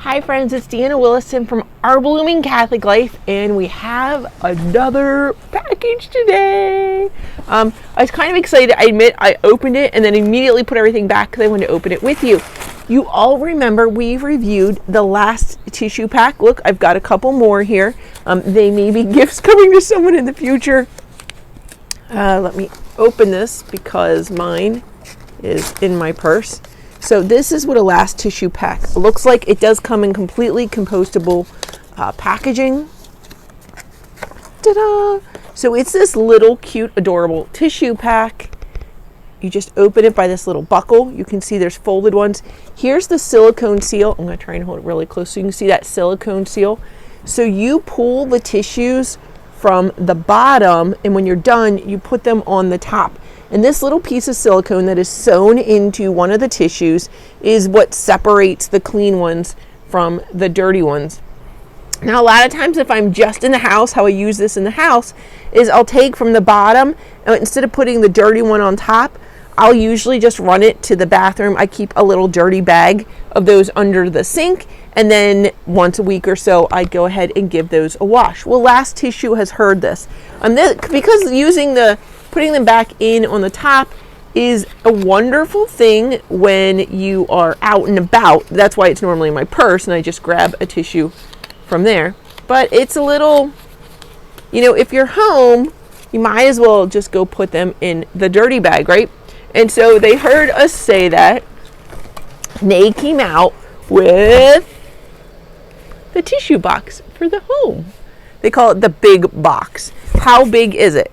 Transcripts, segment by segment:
Hi friends, it's Deanna Willison from Our Blooming Catholic Life, and we have another package today. I was kind of excited. I admit I opened it and then immediately put everything back because I wanted to open it with you. You all remember we've reviewed the LastTissue pack. Look, I've got a couple more here. They may be gifts coming to someone in the future. Let me open this because mine is in my purse. So this is what a LastTissue pack looks like. It does come in completely compostable packaging. Ta-da! So it's this little cute, adorable tissue pack. You just open it by this little buckle. You can see there's folded ones. Here's the silicone seal. I'm going to try and hold it really close so you can see that silicone seal. So you pull the tissues from the bottom, and when you're done, you put them on the top. And this little piece of silicone that is sewn into one of the tissues is what separates the clean ones from the dirty ones. Now, a lot of times if I'm just in the house, how I use this in the house is I'll take from the bottom, and instead of putting the dirty one on top, I'll usually just run it to the bathroom. I keep a little dirty bag of those under the sink, and then once a week or so, I'd go ahead and give those a wash. Well, LastTissue has heard this. Because putting them back in on the top is a wonderful thing when you are out and about. That's why it's normally in my purse, and I just grab a tissue from there. But it's a little, if you're home, you might as well just go put them in the dirty bag, right? And so they heard us say that. They came out with the tissue box for the home. They call it the big box. How big is it?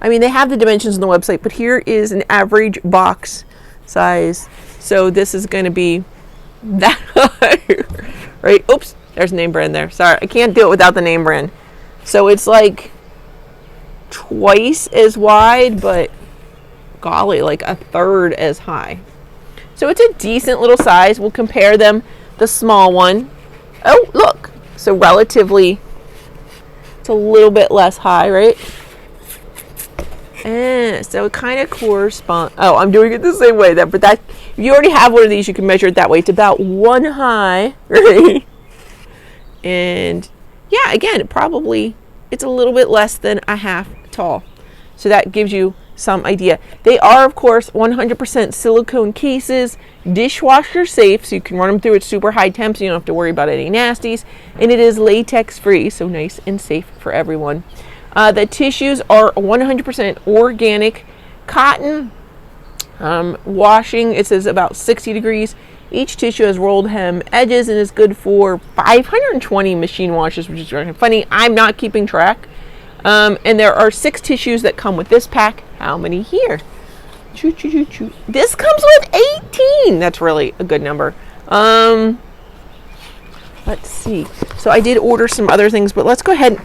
I mean, they have the dimensions on the website, but here is an average box size. So this is going to be that high, right? Oops, there's a name brand there. Sorry, I can't do it without the name brand. So it's like twice as wide, but golly, like a third as high. So it's a decent little size. We'll compare them. The small one. Oh, look. So relatively, it's a little bit less high, right? And so it kind of corresponds. Oh, I'm doing it the same way then. But if you already have one of these, you can measure it that way. It's about one high, right? And yeah, again, it's a little bit less than a half tall. So that gives you some idea. They are, of course, 100% silicone cases, dishwasher safe, so you can run them through at super high temps. You don't have to worry about any nasties. And it is latex free, so nice and safe for everyone. The tissues are 100% organic cotton. Washing, it says about 60 degrees. Each tissue has rolled hem edges and is good for 520 machine washes, which is kind of funny. I'm not keeping track. And there are 6 tissues that come with this pack. How many here? Choo, choo, choo, choo. This comes with 18. That's really a good number. Let's see. So I did order some other things, but let's go ahead.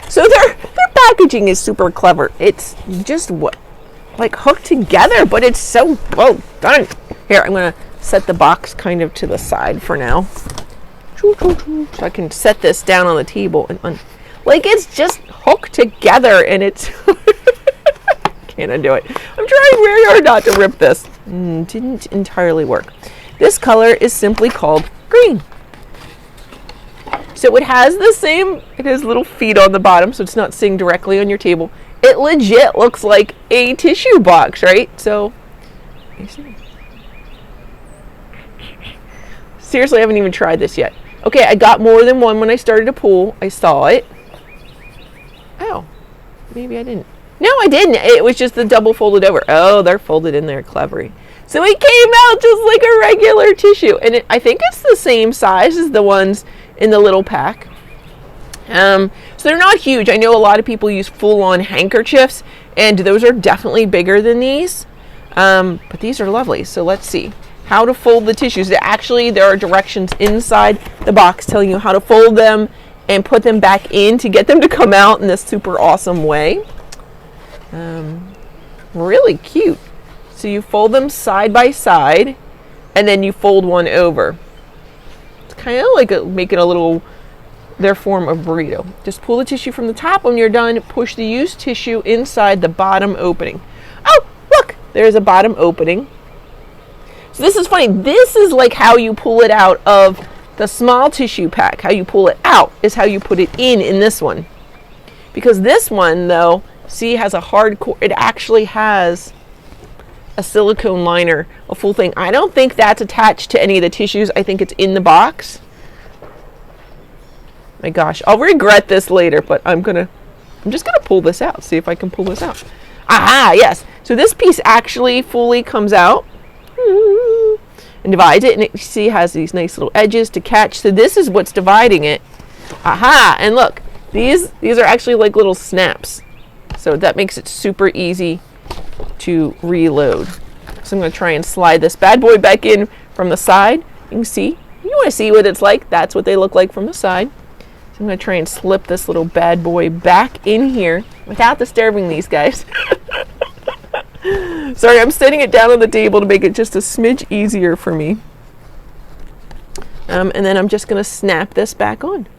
So their packaging is super clever. It's just hooked together, but it's so well done. Here, I'm gonna set the box kind of to the side for now, so I can set this down on the table and it's just hooked together, and it's can't undo it. I'm trying very hard not to rip this. Didn't entirely work. This color is simply called green. So it has little feet on the bottom, so it's not sitting directly on your table. It legit looks like a tissue box, right? So, seriously, I haven't even tried this yet. Okay, I got more than one when I started to pull. I saw it. Oh, maybe I didn't. No, I didn't. It was just the double folded over. Oh, they're folded in there cleverly. So it came out just like a regular tissue. And I think it's the same size as the ones in the little pack. So they're not huge. I know a lot of people use full-on handkerchiefs, and those are definitely bigger than these. But these are lovely. So let's see how to fold the tissues. There are directions inside the box telling you how to fold them and put them back in to get them to come out in this super awesome way. Really cute. So you fold them side by side, and then you fold one over. It's kind of like making their form of burrito. Just pull the tissue from the top. When you're done, push the used tissue inside the bottom opening. Oh, look, there's a bottom opening. So this is funny. This is like how you pull it out of the small tissue pack. How you pull it out is how you put it in this one. Because this one, though, see, has a hard core. It actually has a silicone liner, a full thing. I don't think that's attached to any of the tissues. I think it's in the box. My gosh, I'll regret this later, but I'm just gonna pull this out, see if I can pull this out. Aha, yes. So this piece actually fully comes out and divides it, and it, you see, has these nice little edges to catch. So this is what's dividing it. Aha, and look, these are actually like little snaps. So that makes it super easy to reload. So I'm gonna try and slide this bad boy back in from the side. You can see, you wanna see what it's like. That's what they look like from the side. I'm going to try and slip this little bad boy back in here without disturbing these guys. Sorry, I'm setting it down on the table to make it just a smidge easier for me. And then I'm just going to snap this back on.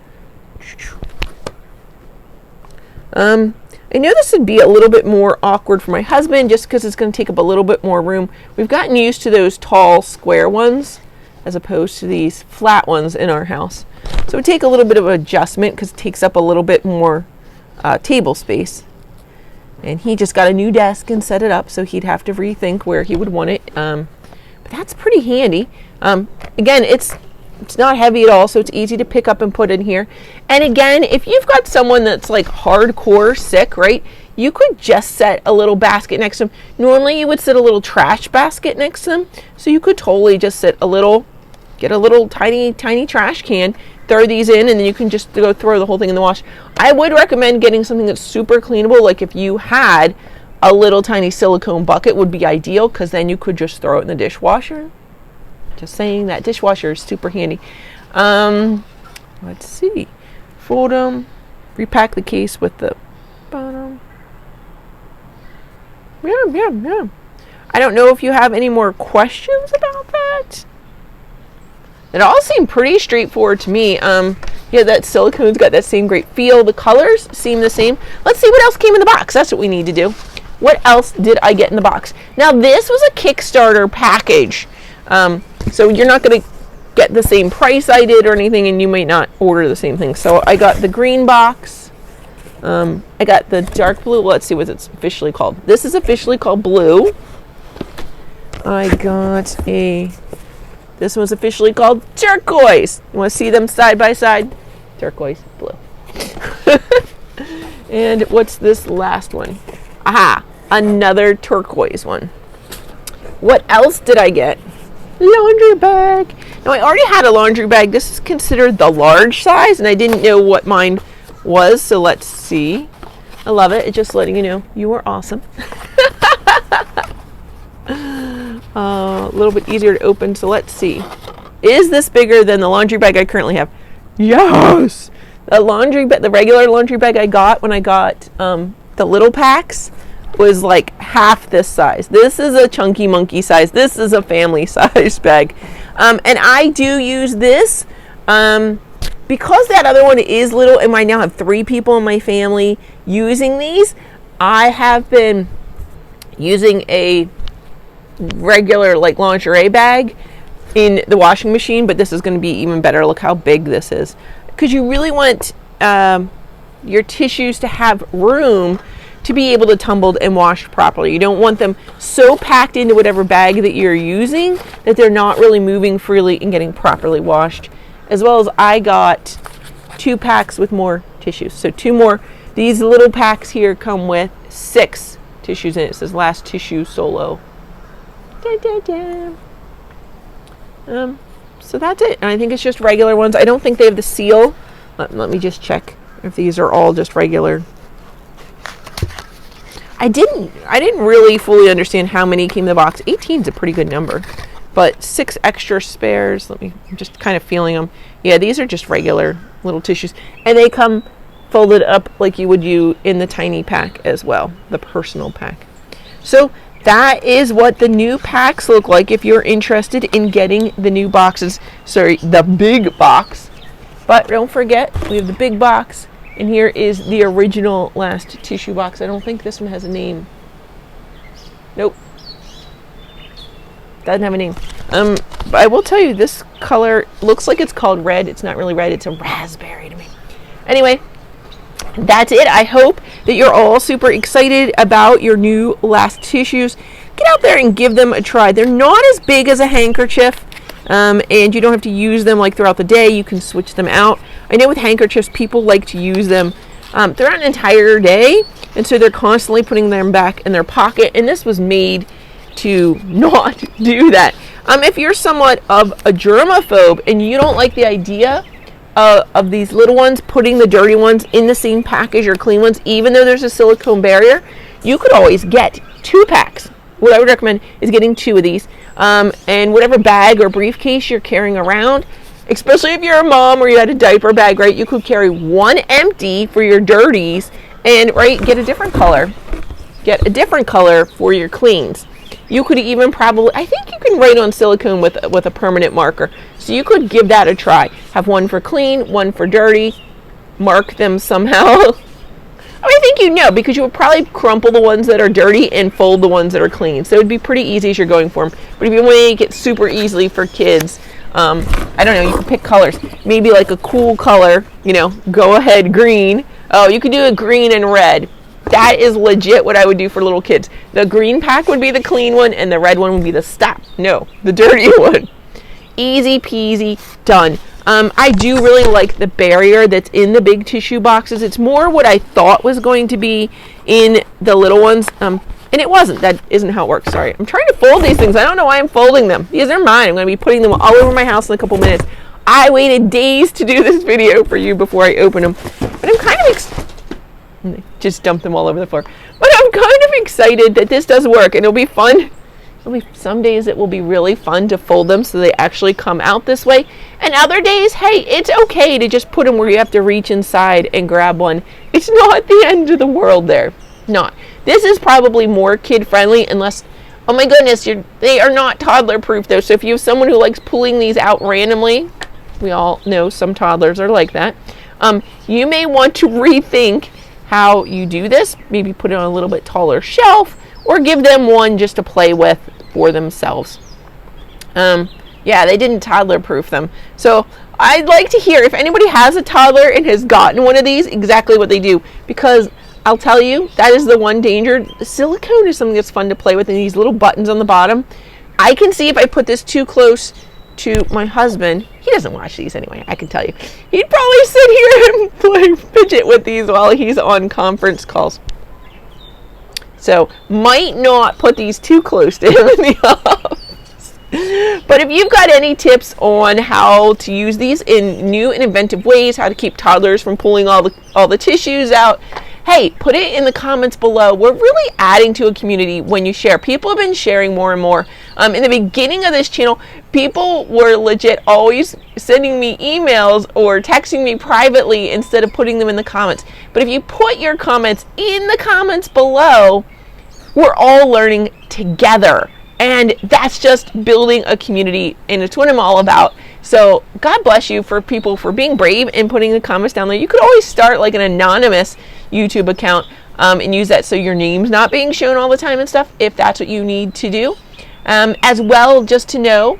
I know this would be a little bit more awkward for my husband just because it's going to take up a little bit more room. We've gotten used to those tall square ones as opposed to these flat ones in our house. So it would take a little bit of adjustment because it takes up a little bit more table space. And he just got a new desk and set it up, so he'd have to rethink where he would want it. But that's pretty handy. Again, it's not heavy at all, so it's easy to pick up and put in here. And again, if you've got someone that's like hardcore sick, right, you could just set a little basket next to them. Normally you would set a little trash basket next to them, so you could totally just set a little, get a little tiny trash can, throw these in, and then you can just go throw the whole thing in the wash. I would recommend getting something that's super cleanable. Like if you had a little tiny silicone bucket would be ideal, because then you could just throw it in the dishwasher. Just saying, that dishwasher is super handy. Let's see. Fold them, repack the case with the bottom. Yeah. I don't know if you have any more questions about that. It all seemed pretty straightforward to me. Yeah, that silicone's got that same great feel. The colors seem the same. Let's see what else came in the box. That's what we need to do. What else did I get in the box? Now, this was a Kickstarter package. So you're not going to get the same price I did or anything, and you might not order the same thing. So I got the green box. I got the dark blue. Let's see what it's officially called. This is officially called blue. I got this one's officially called turquoise. You want to see them side by side? Turquoise, blue. And what's this last one? Aha, another turquoise one. What else did I get? Laundry bag. Now, I already had a laundry bag. This is considered the large size, and I didn't know what mine was, so let's see. I love it. It's just letting you know you are awesome. A little bit easier to open, so let's see. Is this bigger than the laundry bag I currently have? Yes! The regular laundry bag I got when I got the little packs was like half this size. This is a chunky monkey size. This is a family size bag. And I do use this because that other one is little, and I now have 3 people in my family using these. I have been using a regular like lingerie bag in the washing machine, but this is going to be even better. Look how big this is, because you really want your tissues to have room to be able to tumble and washed properly. You don't want them so packed into whatever bag that you're using that they're not really moving freely and getting properly washed. As well as I got 2 packs with more tissues. So 2 more. These little packs here come with 6 tissues in it. It says LastTissue Solo. So that's it. And I think it's just regular ones. I don't think they have the seal. Let me just check if these are all just regular. I didn't really fully understand how many came in the box. 18 is a pretty good number, but 6 extra spares. I'm just kind of feeling them. Yeah, these are just regular little tissues, and they come folded up like you would in the tiny pack as well, the personal pack. So that is what the new packs look like if you're interested in getting the new boxes. Sorry, the big box. But don't forget, we have the big box. And here is the original LastTissue box. I don't think this one has a name. Nope. Doesn't have a name. But I will tell you, this color looks like it's called red. It's not really red. It's a raspberry to me. Anyway, that's it. I hope that you're all super excited about your new LastTissues. Get out there and give them a try. They're not as big as a handkerchief, and you don't have to use them like throughout the day. You can switch them out. I know with handkerchiefs, people like to use them throughout an entire day, and so they're constantly putting them back in their pocket, and this was made to not do that. If you're somewhat of a germaphobe and you don't like the idea of these little ones putting the dirty ones in the same pack as your clean ones, even though there's a silicone barrier, you could always get 2 packs. What I would recommend is getting 2 of these, and whatever bag or briefcase you're carrying around, especially if you're a mom or you had a diaper bag, right, you could carry 1 empty for your dirties and, right, get a different color. Get a different color for your cleans. You could even probably, I think you can write on silicone with a permanent marker. So you could give that a try. Have 1 for clean, 1 for dirty, mark them somehow. I think you know, because you would probably crumple the ones that are dirty and fold the ones that are clean. So it would be pretty easy as you're going for them. But if you want to make it super easily for kids, I don't know, you can pick colors. Maybe like a cool color, you know, go ahead green. Oh, you could do a green and red. That is legit what I would do for little kids. The green pack would be the clean one, and the red one would be the dirty one. Easy peasy, done. I do really like the barrier that's in the big tissue boxes. It's more what I thought was going to be in the little ones, and it wasn't. That isn't how it works. Sorry. I'm trying to fold these things. I don't know why I'm folding them. These are mine. I'm going to be putting them all over my house in a couple minutes. I waited days to do this video for you before I open them, but I'm kind of just dump them all over the floor. But I'm kind of excited that this does work, and it'll be fun. Some days it will be really fun to fold them so they actually come out this way. And other days, hey, it's okay to just put them where you have to reach inside and grab one. It's not the end of the world there. Not. This is probably more kid friendly unless, oh my goodness, they are not toddler proof though. So if you have someone who likes pulling these out randomly, we all know some toddlers are like that. You may want to rethink how you do this. Maybe put it on a little bit taller shelf, or give them one just to play with for themselves. Yeah, they didn't toddler proof them. So I'd like to hear if anybody has a toddler and has gotten one of these, exactly what they do. Because I'll tell you, that is the one danger. The silicone is something that's fun to play with, and these little buttons on the bottom. I can see if I put this too close to my husband. He doesn't watch these anyway, I can tell you. He'd probably sit here and play fidget with these while he's on conference calls. So might not put these too close to him in the office. But if you've got any tips on how to use these in new and inventive ways, how to keep toddlers from pulling all the tissues out, hey, put it in the comments below. We're really adding to a community when you share. People have been sharing more and more. In the beginning of this channel, people were legit always sending me emails or texting me privately instead of putting them in the comments. But if you put your comments in the comments below, we're all learning together. And that's just building a community, and it's what I'm all about. So God bless you for people for being brave and putting the comments down there. You could always start like an anonymous YouTube account and use that so your name's not being shown all the time and stuff, if that's what you need to do. As well, just to know,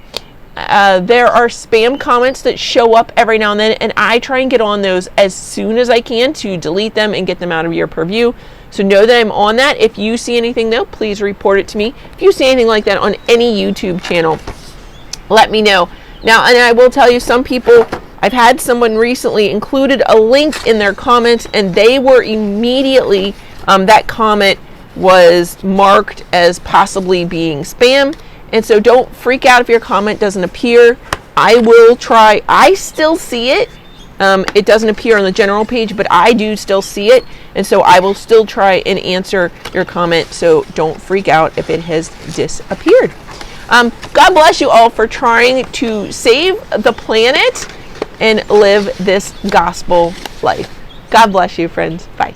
there are spam comments that show up every now and then, and I try and get on those as soon as I can to delete them and get them out of your purview. So know that I'm on that. If you see anything though, please report it to me. If you see anything like that on any YouTube channel, let me know. Now, and I will tell you, some people, I've had someone recently included a link in their comments, and they were immediately, that comment was marked as possibly being spam. And so don't freak out if your comment doesn't appear. I will try. I still see it. It doesn't appear on the general page, but I do still see it. And so I will still try and answer your comment. So don't freak out if it has disappeared. God bless you all for trying to save the planet and live this gospel life. God bless you, friends. Bye.